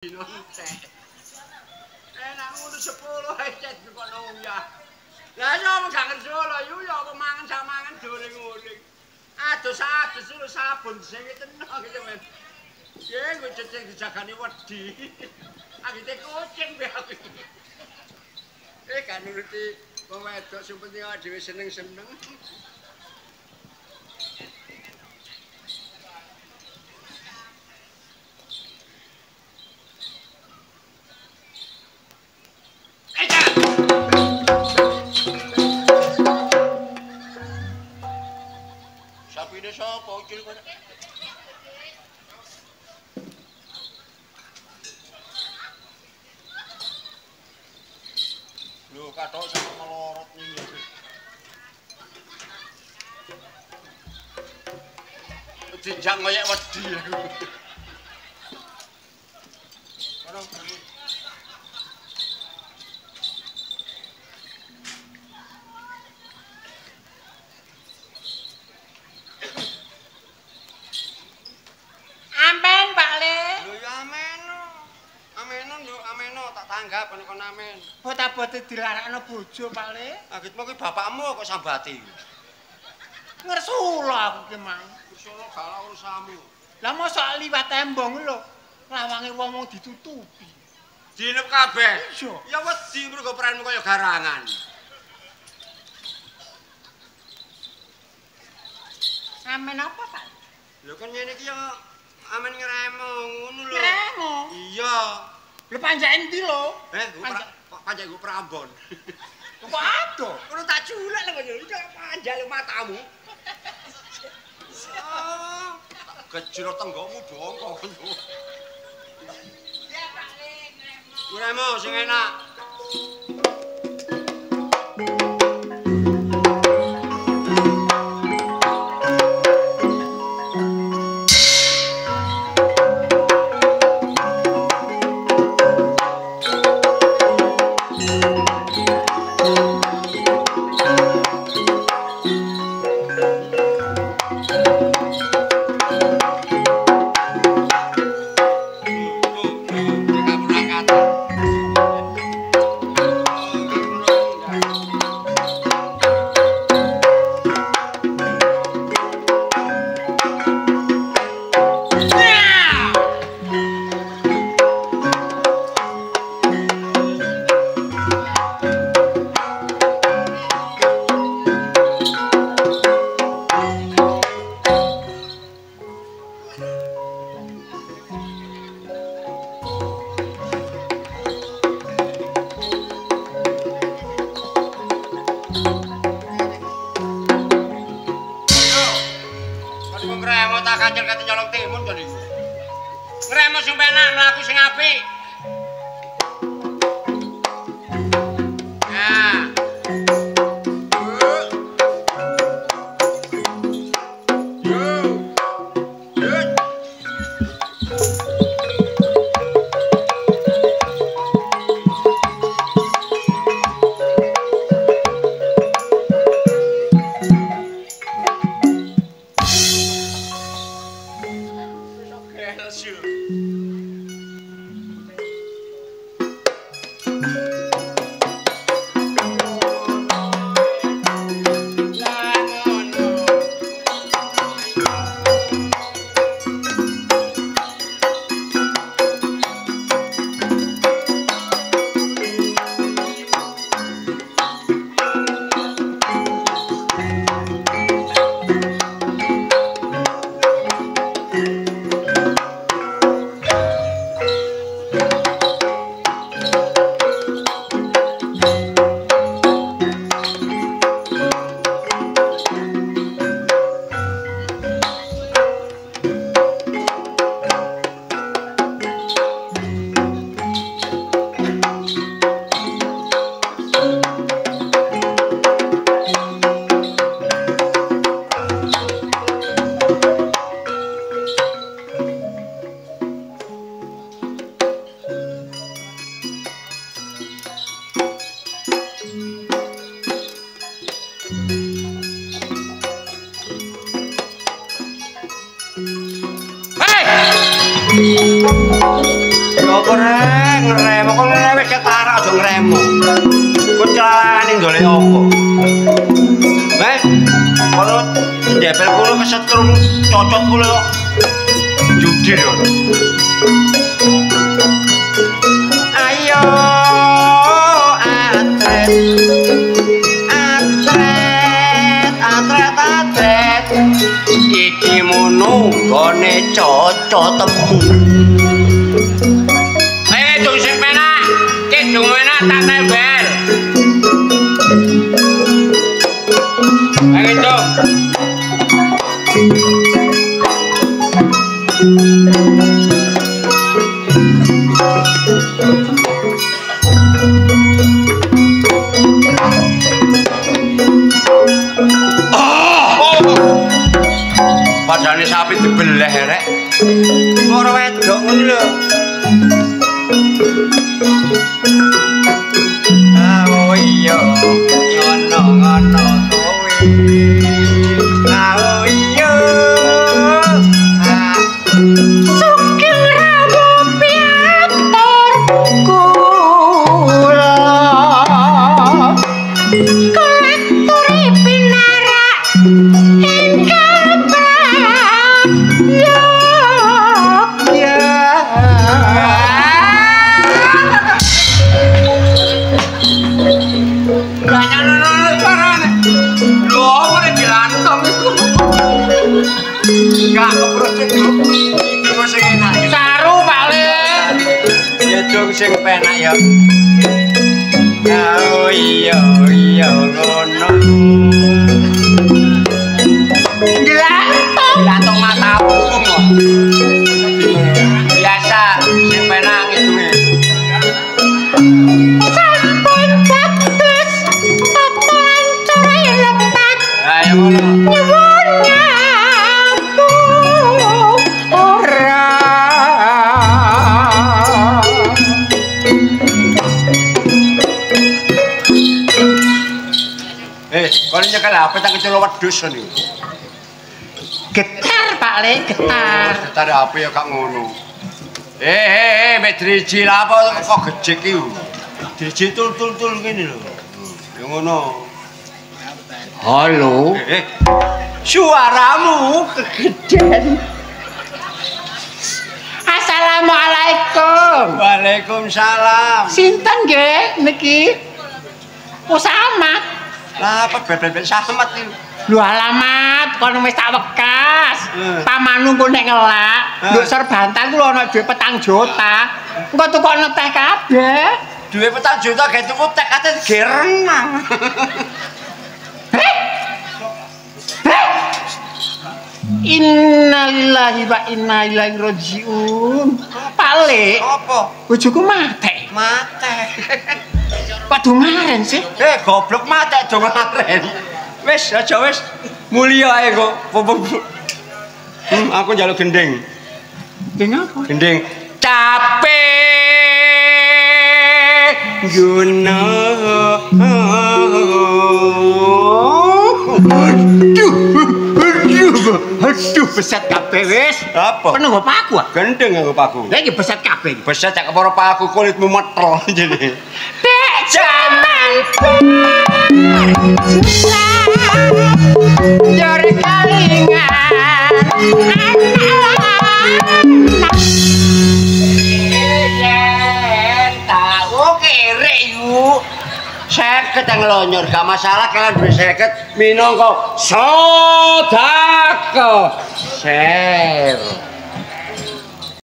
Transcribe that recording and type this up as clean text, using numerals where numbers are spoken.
dino cek. Enak ngono 10 ae cek kok nuyah. Lah yo gak kerja lho yo apa mangan sak mangan goreng-goreng. Adus-adus lho sabun sing tenang gitu men. Ye kok ceceng dijagani wedi. Agite kucing be aku. Gak ngerti wong wedok sing penting awake dhewe seneng-seneng. Sapine sapa ucul kok? Lho kathok sama melorot ning. Dijak koyek wedi aku. Ora beli. Amen, Pak Le. Lho ya ameno. Ameno nduk, ameno tak tanggap kon amen. Bot-bote dilarakno bojo, Pak Le. Agitmu kuwi bapakmu kok sambati. Ngersula aku ki mang. Solo gak urusanmu. Lah mosok liwat tembong lho. Lawange wong ditutupi. Dinep kabeh. Iya. Ya wedi mergo peranmu kaya garangan. Amen apa, Pak? Lho kan ngene iki ya amen ngremo ngono lho. Ngremo? Iya. Lho panjake endi lho? Panjak nggo Prambon. Kok ado? Ngono tak culek lho kok iki panjak lho matamu. Gejrot tenggokmu bongkok. Ya Pak Le, ngremo. Ngremo sing enak. ngremo kok wis ketara aja ngremo. Kok celalane ndolek opo? Kono ndepel kulo keset krung cocot kulo judi lho. Ayo atret iki mono gone cocot temu. Dung sing penak, cek dung penak tak tempel. Ayo Dung. Padane sapi dibeleh rek. Ora wedok ngono lho. Oh iya, ngono kowe. Oh iya. Sugeng rawo piatur kula. Kolektor pinarak ingkang Gak keprosek itu sing enak. Saru paling. Ya dong sing penak ya. Oh iya ngono. Dilantung matamu kok. Biasa sing penak itu. Sampun bagus totolan core lepat. Ayo ngono. Kalau nyekel apa tak kecil wedhus niku. Getar Pak Le, getar. Getar apa ya Kak ngono. Mek driji lah apa kok gejek iki. Driji tul ngene lho. Ya ngono. Halo. Suaramu kegeden. Assalamualaikum. Waalaikumsalam. Sinten nggih niki? Usahamat. Lah apa bebek samet iki. Lho alamat kono wis tak wekas. Pamanmu ku nek ngelak, nduk serbantan ku ana dhuwit 4 juta. Engko tukokno teh kabeh. Dhuwit 4 juta gawe tuku teh kate gerenang. Innalillahi wa inna ilaihi rajiun. Pale. Apa? Bojoku mate. Mate. Waduh ngaren sih. Goblok mate dong ngaren. Wis aja wis. Mulia ae kok. Aku njaluk gendeng. Gendeng apa? Gendeng. Capek guna. Aduh, beset kabeh wis. Apa? Penuh nggo paku ah. Gendeng nggo paku. Lah iki beset kabeh. Beset cak kepara paku kulitmu metel jene. Dek jaman. Jor kalingan. Tahu kere yuk. 50 yang lonyor gak masalah kalian beri 50 minangka sedekah. Share.